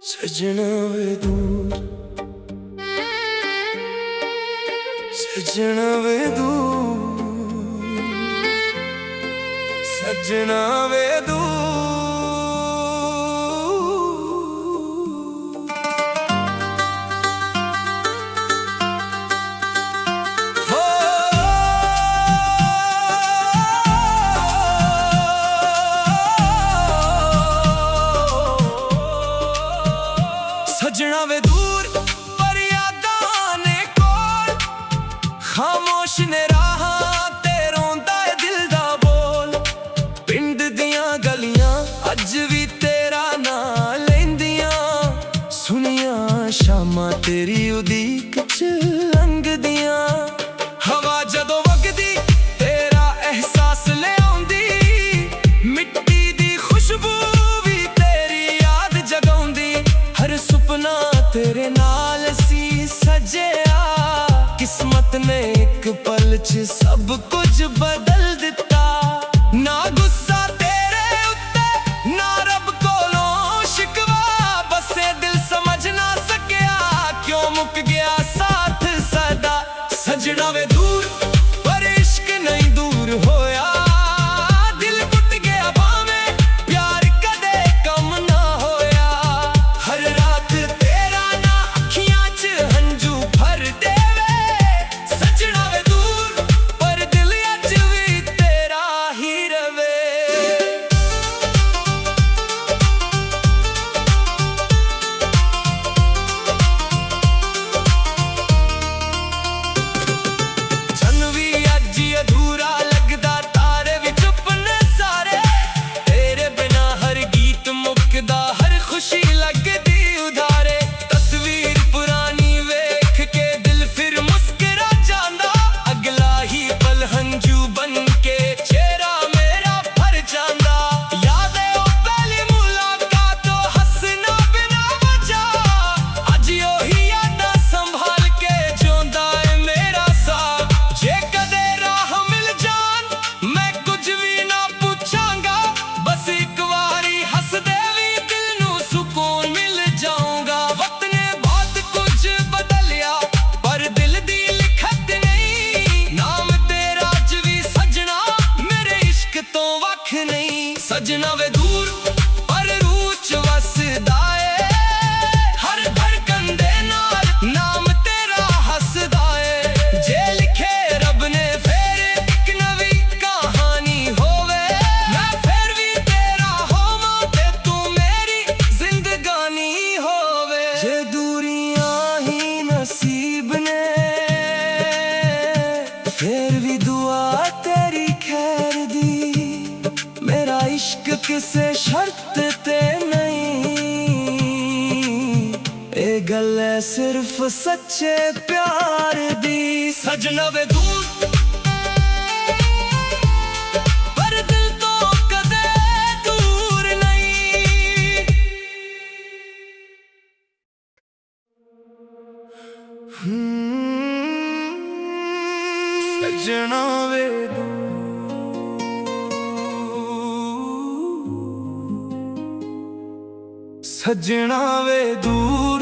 सजना वे दूर, सजना वे दूर, सजना वे दूर। हो सजना वे दूर पर यादां ने कोल, खामोश ने राहां ते रोंदा है दिल दा बोल। पिंड दियां गलियां अज भी तेरा नां लैंदियां, सुनियां शामां तेरी उदीक च लंघदियां। हवा जदों वगदी तेरा एहसास ले आउंदी, मिट्टी दी खुशबू भी तेरी याद जगाउंदी। हर सुपना तेरे नाल सी सजिया, किस्मत ने एक पल च सब कुछ बदल दिता। ना गुस्सा तेरे उत्ते ना रब कोलों शिकवा, बसे दिल समझ ना सकिया क्यों मुक गया साथ सदा। सजना वे दूर पर इश्क नहीं दूर होया, दिल टुट गया भावें प्यार कदे कम ना होया। हर रात तेरा ना अखियां च हंजू भर देवे, सजना वे दूर पर दिल अज भी तेरा ही रवे। चन भी अज अधूरा लगदा, तारे भी चुप ने सारे। तेरे बिना हर गीत मुकदा, हर खुशी लगदी उधारे। तस्वीर पुरानी वेख के दिल फिर मुस्कुरा जांदा, अगला ही पल हंजू बन के चेहरा मेरा भर जांदा। याद है ओ पहली मुलाकात, हंसना बिना वजह, अज ओही यादां संभाल के जोंदा है मेरा साथ। जे कदे राह मिल जान मैं कुछ भी ना पूछांगा, बस एक वारी हंस दे भी दिल नू सुकून मिल जाऊंगा। वक्त ने बहुत कुछ बदलिया पर दिल दी लिखत नहीं, नाम तेरा अज भी सजना मेरे इश्क तो वख नहीं। सजना वे दूर पर रूह च वसदा है, हर धड़कन दे नाल नाम तेरा हसदा है। जे लिखे रब ने फिर एक नवी कहानी होवे, मैं फिर भी तेरा होवां ते तू मेरी जिंदगानी होवे। जे दूरियां ही नसीब ने फिर भी दुआ तेरी खैर दी। मेरा इश्क किसे शर्त ते नहीं, ए गल है सिर्फ सच्चे प्यार दी। सजना वे दूर पर दिल तो कदे दूर नहीं। सजना वे दूर, सजना वे दूर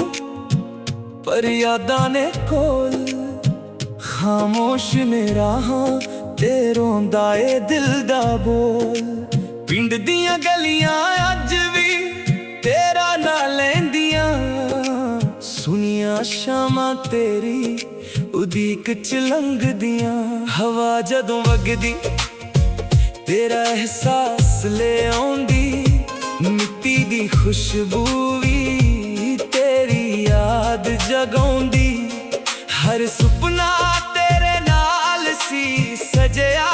पर यादां ने कोल, खामोश ने राहां ते रोंदा ए दिल दा बोल। पिंड दियां गलियां अज भी तेरा ना लैंदियां, सुनियां शामां तेरी उदीक च लंघदियां। हवा जदों वगदी तेरा एहसास ले आउंदी, मिट्टी दी खुशबू भी तेरी याद जगाउंदी। हर सुपना तेरे नाल सी सजिया,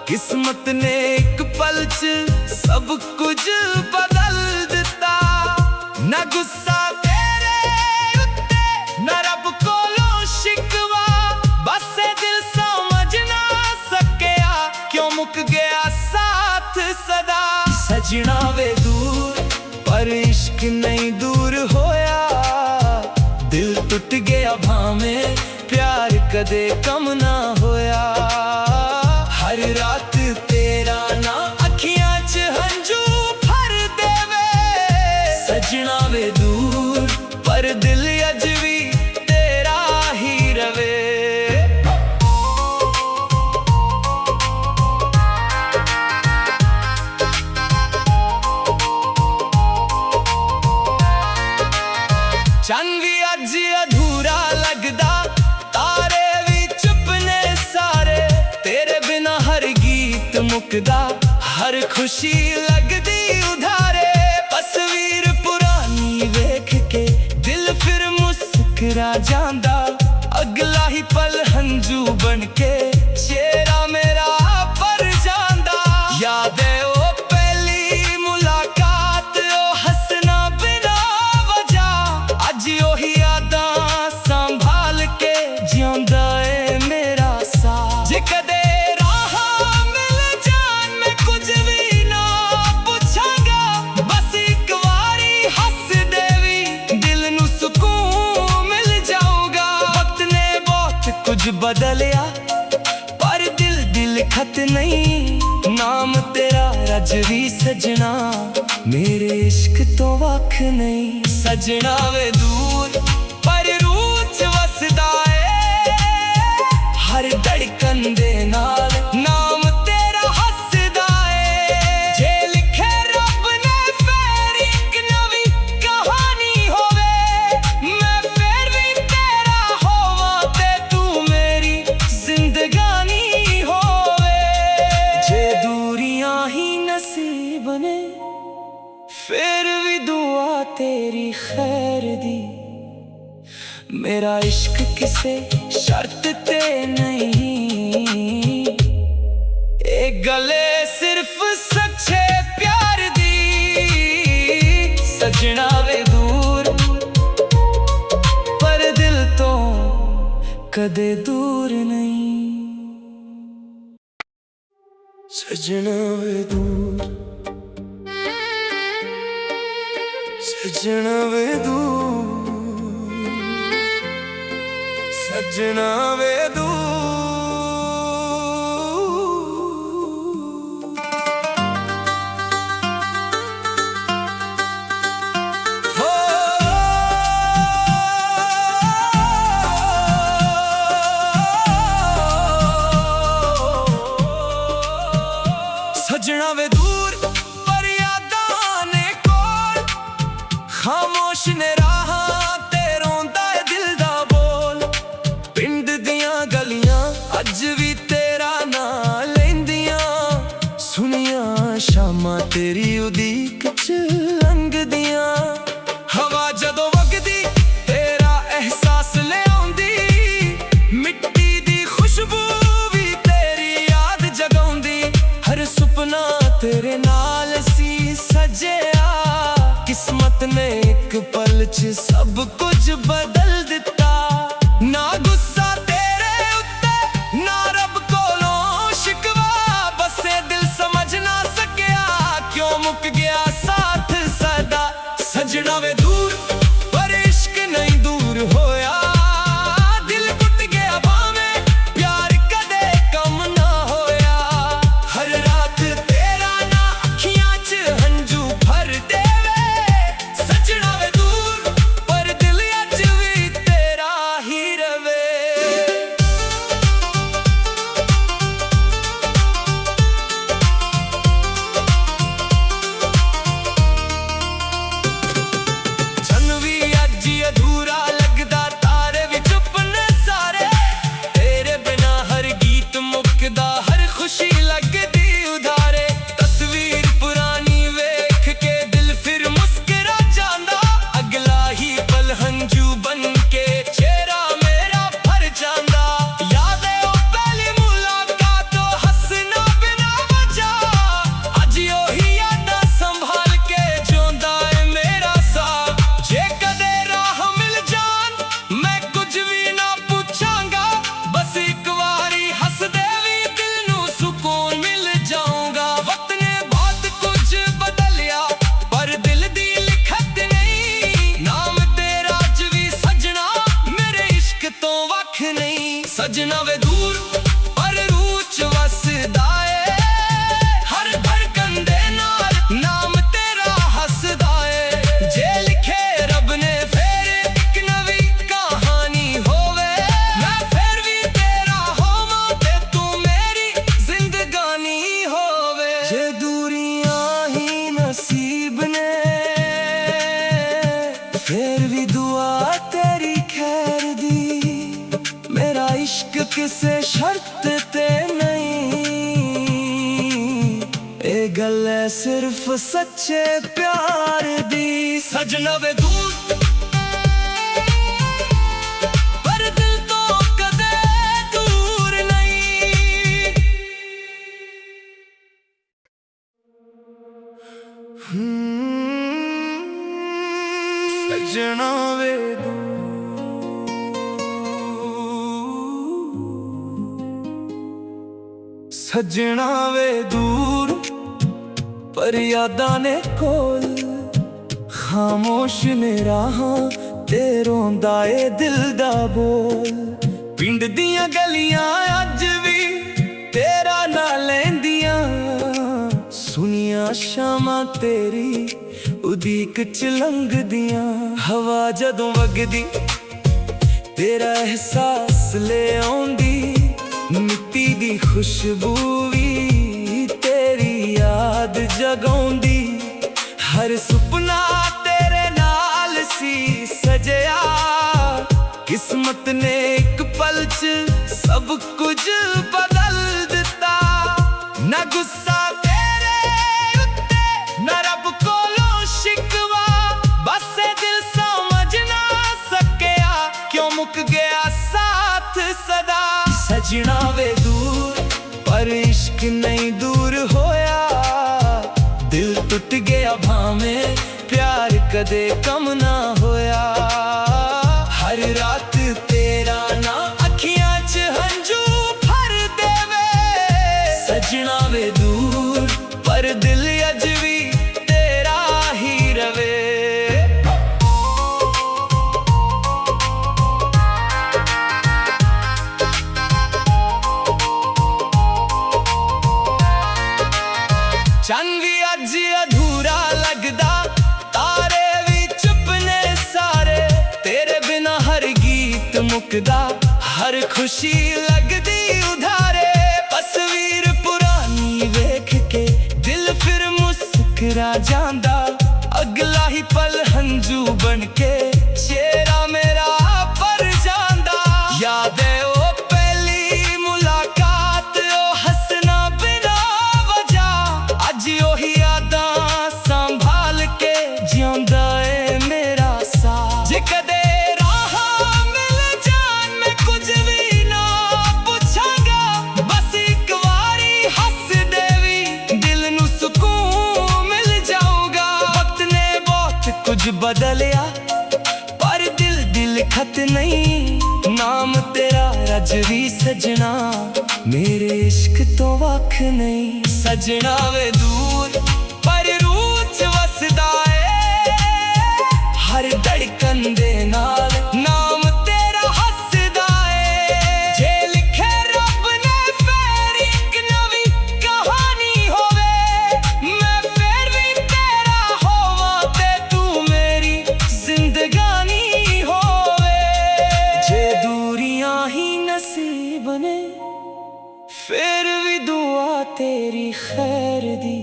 किस्मत ने एक पल च सब कुछ बदल दिता। ना गुस्सा तेरे उत्ते ना रब कोलों शिकवा, बस ए दिल समझ ना सकिया क्यों मुक गया साथ सदा। सजना वे दूर पर इश्क नहीं दूर होया, दिल टुट गया भावें प्यार कदे कम ना होया। हर रात तेरा ना अखियां च हंजू भर देवे, सजना वे दूर पर दिल अज भी तेरा ही रवे। चंद भी अज अधूरा लगदा, तारे भी चुपने सारे, तेरे बिना हर गीत मुकदा, हर खुशी लगदी उधारे। तस्वीर पुरानी वेख के दिल फिर मुस्कुरा जांदा, अगला ही पल हंजू बन के चेहरा मेरा पर जांदा। याद है ओ पहली मुलाकात, ओ हसना बिना वजह, अज ओही यादां संभाल के जिंदा है मेरा साथ। जे कदे कुछ बदलिया पर दिल दिल खत नहीं, नाम तेरा रज भी सजना, मेरे इश्क तो वख नहीं। सजना वे दूर पर रूह च वसदा है, हर धड़कन दे नाल नाम तेरा हसदा है। जे लिखे रब ने फिर एक नवी कहानी होवे, मैं फिर भी तेरा होवा ते तू मेरी जिंदगानी होवे। जे दूरियां ही नसीब ने फिर भी दुआ तेरी खैर दी, मेरा इश्क किसे शर्त ते नहीं, एक गले सिर्फ सच्चे प्यार दी। सजना वे दूर पर दिल तो कदे दूर नहीं। सजना वे दूर, सजना वे दूर, सजना वे दूर। हो सजना वे दूर पर यादां ने कोल, खामोश ने राहां ते रोंदा है दिल दा बोल। पिंड दियां गलियां अज भी तेरा नां लैंदियां, सुनियां शामां तेरी उदीक च लंघदियां। हवा जदों वगदी तेरा एहसास ले आउंदी, मिट्टी दी खुशबू भी तेरी याद जगाउंदी। हर सुपना तेरे नाल सी सजिया, किस्मत ने एक पल च सब कुछ बदल दिता। ना गुस्सा तेरे उत्ते ना रब कोलों शिकवा, बसे दिल समझ ना सकिया क्यों मुक गया साथ सदा। सजना वे दूर पर इश्क नहीं दूर होया, दिल टुट गया भावें प्यार कदे कम ना होया। हर रात तेरा ना अखियां च हंजू भर देवे, सजना वे दूर पर दिल अज भी तेरा ही रवे। जे लिखे रब ने फिर एक नवी कहानी होवे। मैं फिर भी तेरा होवां ते तू मेरी जिंदगानी होवे। जे दूरियां ही नसीब ने फिर भी दुआ तेरी खैर दी। मेरा इश्क किसे शर्त ते नहीं, ए गल है सिर्फ सच्चे प्यार दी। सजना वे दूर पर दिल तो कदे दूर नहीं। सजना वे सजना वे दूर पर यादां ने कोल। खामोश ने राहां ते रोंदा ए दिल दा बोल। पिंड दियां गलियां अज भी तेरा ना लैंदियां, सुनिया शामां तेरी उदीक च लंघदियां। हवा जदों वगदी तेरा एहसास ले आउंदी, मिट्टी दी खुशबू भी तेरी याद जगाउंदी। हर सुपना तेरे नाल सी सजया, किस्मत ने एक पल च सब कुछ बदल दिता। ना गुस्सा तेरे उत्ते ना रब कोलों शिकवा, बस ए दिल समझ ना सकिया क्यों मुक गया साथ सदा। सजना वे दूर पर इश्क नहीं दूर होया, दिल टूट गया भावें प्यार कदे कम ना होया। हर रात तेरा ना अखियां च हंजू भर देवे। सजना वे दूर पर दिल अज भी तेरा ही रवे। चंद भी अज अधूरा लगदा, तारे भी चुप ने सारे। तेरे बिना हर गीत मुकदा, हर खुशी लगदी उधारे। तस्वीर पुरानी वेख के दिल फिर मुस्कुरा जांदा, अगला ही पल हंजू बन के चेहरा मेरा पर जांदा। याद है ओ पहली मुलाकात, ओ हसना बिना वजह। अज ओही यादां संभाल के जिंदा है मेरा साथ। जे कदे राहां मिल जान मैं कुछ भी ना पुछांगा, बस एक वारी हस देवी दिल नू सुकून मिल जाऊगा। वक्त ने बहुत कुछ बदलिया पर दिल खत नहीं, नाम तेरा अज भी सजना मेरे इश्क तो वख नहीं। सजना वे दूर पर रूह च वसदा है, हर धड़कन दे नाल नाम तेरा हसदा है। जे लिखे रब ने फिर एक नवी कहानी होवे। मैं फिर भी तेरा होवां ते तू मेरी जिंदगानी होवे। जे दूरियां ही नसीब ने फिर भी दुआ तेरी खैर दी।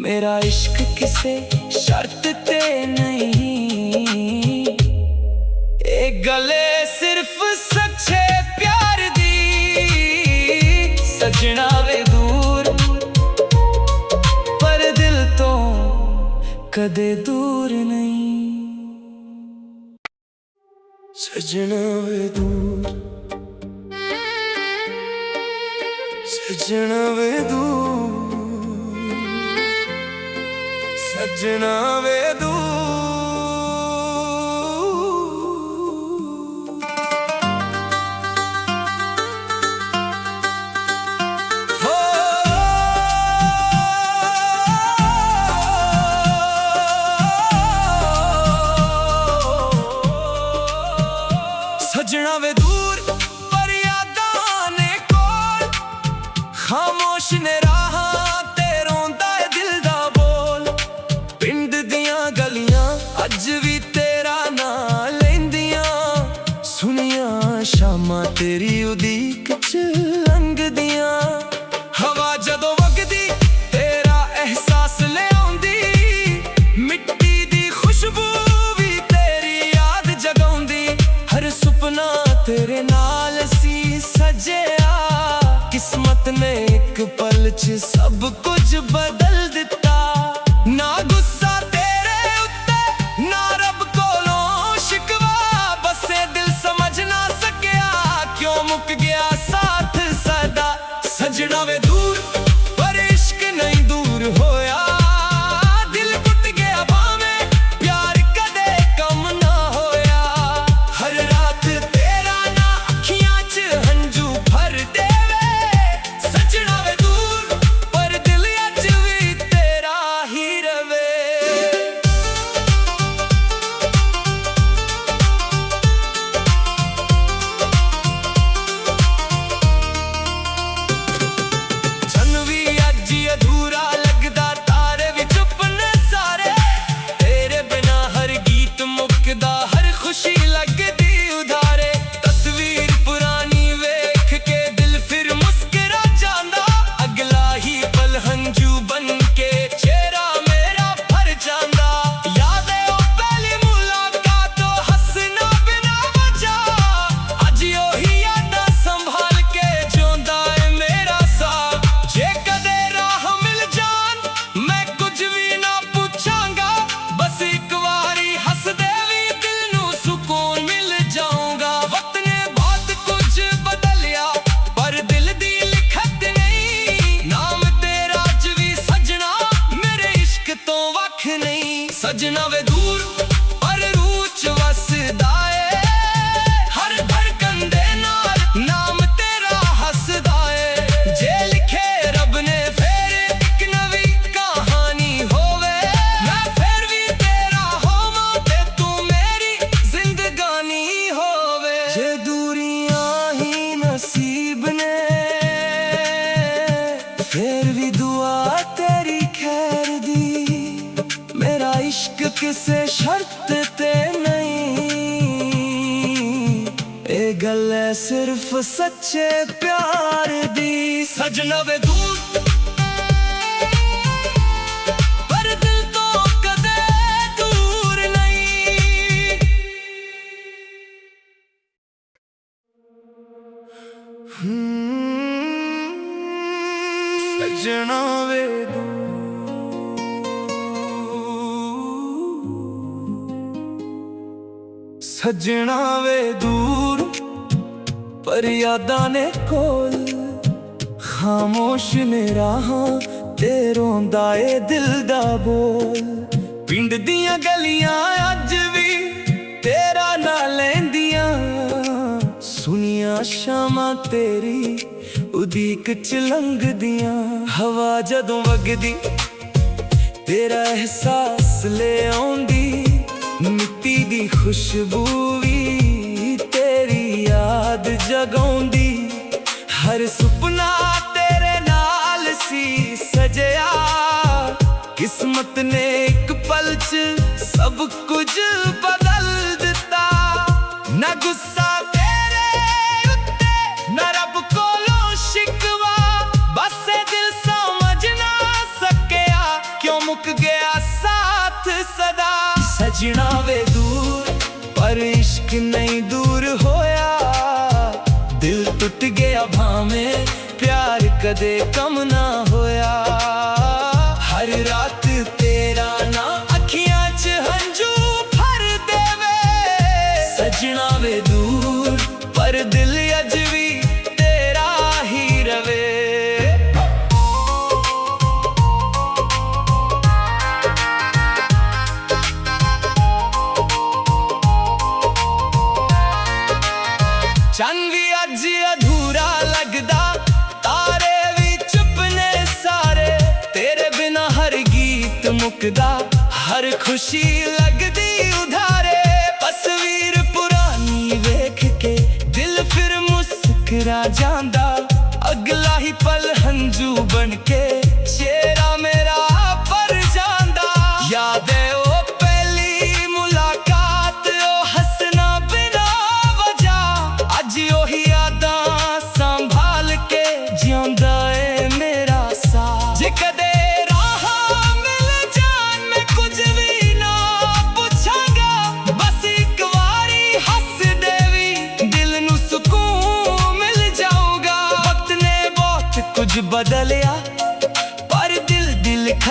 मेरा इश्क किसे शर्त ते नहीं, एक गले सिर्फ सच्चे प्यार दी। सजना वे दूर पर दिल तो कदे दूर नहीं। सजना वे दूर सजना वे दूर सजना वे दूर। सजना वे दूर पर यादां ने कोल। खामोश ने राहां ते रोंदा है दिल दा बोल। पिंड दियां 'ਚ ਸਭ ਕੁਝ ਬਦਲ ਦਿੱਤਾ। ਨਾ ਗੁੱਸਾ ਤੇਰੇ ਉੱਤੇ ਨਾ ਰੱਬ ਕੋਲੋਂ ਸ਼ਿਕਵਾ, ਬਸੇ ਦਿਲ ਸਮਝ ਨਾ ਸਕਿਆ ਕਿਉਂ ਮੁੱਕ ਗਿਆ ਸਾਥ ਸਦਾ। ਸਜਣਾ ਵੇ ਦੂਰ ਪਰ ਇਸ਼ਕ ਨਹੀਂ ਦੂਰ ਹੋਇਆ, ਦਿਲ ਟੁੱਟ ਗਿਆ ਭਾਵੇਂ ਪਿਆਰ ਕਦੇ ਕਮ ਨਾ ਹੋਇਆ। ਹਰ ਰਾਤ ਤੇਰਾ ਨਾ ਅੱਖੀਆਂ 'ਚ ਹੰਝੂ ਭਰ ਦੇਵੇ। ਸਜਣਾ ਵੇ ਦੂਰ ਪਰ ਦਿਲ ਅੱਜ ਵੀ ਤੇਰਾ ਹੀ ਰਵੇ। ਚੰਨ ਵੀ ਅੱਜ ਹੀ ਅਧੂਰਾ ਲੱਗਦਾ, ਤਾਰੇ ਵੀ ਚੁੱਪ ਨੇ ਸਾਰੇ। ਤੇਰੇ ਬਿਨਾ ਹਰ ਗੀਤ ਮੁੱਕਦਾ, ਹਰ ਖੁਸ਼ੀ ਲੱਗਦੀ ਉਧਾਰੇ। ਤਸਵੀਰ ਪੁਰਾਣੀ ਵੇਖ ਕੇ ਦਿਲ ਫਿਰ ਮੁਸਕਰਾ ਜਾਂਦਾ, ਅਗਲਾ ਹੀ ਪਲ ਹੰਝੂ ਬਨ ਕੇ ਚਿਹਰਾ ਮੇਰਾ ਭਰ ਜਾਂਦਾ। ਯਾਦ ਏ ਉਹ ਪਹਿਲੀ ਮੁਲਾਕਾਤ, ਹੱਸਣਾ ਬਿਨਾ ਵਜ੍ਹਾ, ਅੱਜ ਉਹੀ ਯਾਦਾਂ ਸੰਭਾਲ ਕੇ ਜਿਉਂਦਾ ਏ ਮੇਰਾ ਸਾਹ। ਜੇ ਕਦੇ ਰਾਹ ਮਿਲ ਜਾਣ ਮੈਂ ਕੁਝ ਵੀ ਨਾ ਪੁੱਛਾਂਗਾ, ਬਸ ਇੱਕ ਵਾਰੀ ਹੱਸ ਦੇ ਵੀ ਦਿਲ ਨੂੰ ਸਕੂਨ ਮਿਲ ਜਾਊਗਾ। ਵਕਤ ਨੇ ਬਹੁਤ ਕੁਝ ਬਦਲਿਆ ਪਰ ਦਿਲ ਦੀ ਲਿਖਤ ਨਹੀਂ, ਨਾਮ ਤੇਰਾ ਅੱਜ ਵੀ ਸਜਣਾ ਮੇਰੇ ਇਸ਼ਕ ਤੋਂ ਵੱਖ ਨਹੀਂ। ਸਜਣਾ ਵੇ ਦੂਰ ਪਰ ਰੂਹ 'ਚ ਵਸਦਾ ਏ, ਹਰ ਧੜਕਨ ਦੇ ਨਾਲ ਨਾਮ ਤੇਰਾ ਹੱਸਦਾ ਏ। ਜੇ ਲਿਖੇ ਰੱਬ ਨੇ ਫੇਰ ਇੱਕ ਨਵੀਂ ਕਹਾਣੀ ਹੋਵੇ, ਮੈਂ ਫੇਰ ਵੀ ਤੇਰਾ ਹੋਵਾਂ ਤੇ ਤੂੰ ਮੇਰੀ ਜ਼ਿੰਦਗਾਨੀ ਹੋਵੇ। ਜੇ ਦੂਰੀਆਂ ਹੀ ਨਸੀਬ ਨੇ ਫੇਰ ਵੀ ਦੁਆ ਤੇਰੀ ਖੈਰ ਦੀ। ਮੇਰਾ ਇਸ਼ਕ ਕਿਸੇ ਸ਼ਰਤ ਤੇ ਨਹੀਂ, ਇਹ ਗੱਲ ਹੈ ਸਿਰਫ ਸੱਚੇ ਪਿਆਰ ਦੀ। ਸਜਣਾ ਵੇ ਦੂਰ ਪਰ ਦਿਲ ਤੋਂ ਕਦੇ ਦੂਰ ਨਹੀਂ। ਸਜਣਾ ਵੇ ਦੂਰ ਸਜਣਾ ਵੇ ਦੂਰ ਪਰ ਯਾਦਾਂ ਨੇ ਕੋਲ, ਖਾਮੋਸ਼ ਨੇ ਰਾਹਾਂ ਤੇ ਰੋਂਦਾ ਏ ਦਿਲ ਦਾ ਬੋਲ। ਪਿੰਡ ਦੀਆਂ ਗਲੀਆਂ ਅੱਜ ਵੀ ਤੇਰਾ ਨਾਂ ਲੈਂਦੀਆਂ, ਸੁਨੀਆਂ ਸ਼ਾਮਾਂ ਤੇਰੀ ਉਡੀਕ 'ਚ ਲੰਘਦੀਆਂ। ਹਵਾ ਜਦੋਂ ਵਗਦੀ ਤੇਰਾ ਅਹਿਸਾਸ ਲੈ ਆਉਂਦੀ, ਮਿੱਟੀ ਦੀ ਖੁਸ਼ਬੂ ਵੀ ਤੇਰੀ ਯਾਦ ਜਗਾਉਂਦੀ। ਹਰ ਸੁਪਨਾ ਤੇਰੇ ਨਾਲ ਸੀ ਸਜਿਆ, ਕਿਸਮਤ ਨੇ ਇੱਕ ਪਲ 'ਚ ਸਭ ਕੁਝ ਬਦਲ ਦਿੱਤਾ। ਨਾ ਗੁੱਸਾ ਤੇਰੇ ਉੱਤੇ ਨਾ ਰੱਬ ਕੋਲੋਂ ਸ਼ਿਕਵਾ, ਬਸ ਇਹ ਦਿਲ ਸਮਝ ਨਾ ਸਕਿਆ ਕਿਉਂ ਮੁੱਕ ਗਿਆ ਸਾਥ ਸਦਾ। ਸਜਣਾ ਵੇ ਦੂਰ ਪਰ ਇਸ਼ਕ ਨਹੀਂ ਦੂਰ ਹੋਇਆ, ਦਿਲ ਟੁੱਟ ਗਿਆ ਭਾਵੇਂ ਪਿਆਰ ਕਦੇ ਕਮ ਨਾ ਹੋਇਆ। ਹਰ ਰਾਤ ਤੇਰਾ ਨਾ ਅੱਖੀਆਂ 'ਚ ਹੰਝੂ ਭਰ ਦੇਵੇ। ਸਜਣਾ ਵੇ ਦੂਰ ਪਰ ਦਿਲ ਅੱਜ ਵੀ ਤੇਰਾ ਹੀ ਰਵੇ। ਚੰਨ ਵੀ ਅੱਜ ਅਧੂਰਾ ਲੱਗਦਾ, ਤਾਰੇ ਵੀ ਚੁੱਪ ਨੇ ਸਾਰੇ। ਤੇਰੇ ਬਿਨਾ ਹਰ ਗੀਤ ਮੁੱਕਦਾ, ਹਰ ਖੁਸ਼ੀ ਲੱਗਦੀ ਉਧਾਰੇ। ਤਸਵੀਰ ਪੁਰਾਣੀ ਵੇਖ ਕੇ ਦਿਲ ਫਿਰ ਮੁਸਕਰਾ ਜਾਂਦਾ, ਅਗਲਾ ਹੀ ਪਲ ਹੰਝੂ ਬਣ ਕੇ ਚਿਹਰਾ ਮੇਰਾ ਭਰ ਜਾਂਦਾ। ਯਾਦ ਏ ਉਹ ਪਹਿਲੀ ਮੁਲਾਕਾਤ, ਉਹ ਹੱਸਣਾ ਬਿਨਾ ਵਜ੍ਹਾ, ਅੱਜ ਉਹੀ ਯਾਦਾਂ ਸੰਭਾਲ ਕੇ ਜਿਉਂਦਾ ਏ ਮੇਰਾ ਸਾਹ। ਜੇ ਕਦੇ ਰਾਹ ਮਿਲ ਜਾਣ ਮੈਂ ਕੁਝ ਵੀ ਨਾ ਪੁੱਛਾਂਗਾ, ਬਸ ਇੱਕ ਵਾਰੀ ਹੱਸ ਦੇ ਵੀ ਦਿਲ ਨੂੰ ਸਕੂਨ ਮਿਲ ਜਾਊਗਾ। ਵਕਤ ਨੇ ਬਹੁਤ ਕੁਝ ਬਦਲਿਆ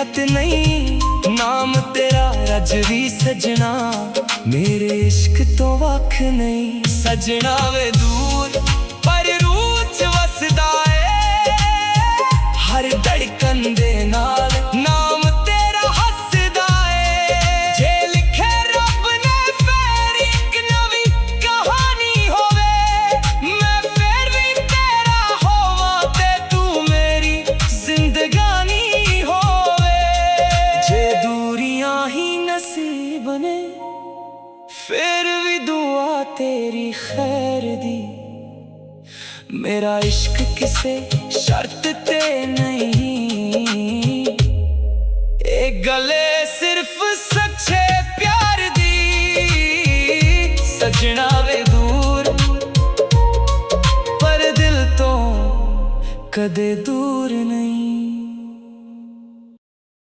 ਰੀਤ ਨਹੀਂ, ਨਾਮ ਤੇਰਾ ਰਜਵੀ ਸਜਣਾ, ਮੇਰੇ ਇਸ਼ਕ ਤੋਂ ਵੱਖ ਨਹੀਂ। ਸਜਣਾ ਵੇ ਦੂਰ ਪਰ ਰੂਹ 'ਚ ਵਸਦਾ ਏ, ਹਰ ਧੜਕਣ ਦੇ ਨਾਲ ਨਾਮ ਤੇਰਾ ਹੱਸਦਾ ਏ। ਜੇ ਲਿਖੇ ਰੱਬ ਨੇ ਫੇਰ ਇੱਕ ਨਵੀਂ ਕਹਾਣੀ ਹੋਵੇ, ਮੈਂ ਫੇਰ ਵੀ ਤੇਰਾ ਹੋਵਾਂ ਤੇ ਤੂੰ ਮੇਰੀ ਜ਼ਿੰਦਗਾਨੀ ਹੋਵੇ। ਜੇ ਦੂਰੀਆਂ ਹੀ ਨਸੀਬ ਨੇ ਫੇਰ ਵੀ ਦੁਆ ਤੇਰੀ ਖੈਰ ਦੀ, ਮੇਰਾ ਇਸ਼ਕ ਕਿਸੇ ਸ਼ਰਤ ਤੇ ਨਹੀਂ, ਇਹ ਗਲੇ ਸਿਰਫ ਸੱਚੇ ਪਿਆਰ ਦੀ। ਸਜਣਾ ਵੇ ਦੂਰ ਪਰ ਦਿਲ ਤੋਂ ਕਦੇ ਦੂਰ ਨਹੀਂ।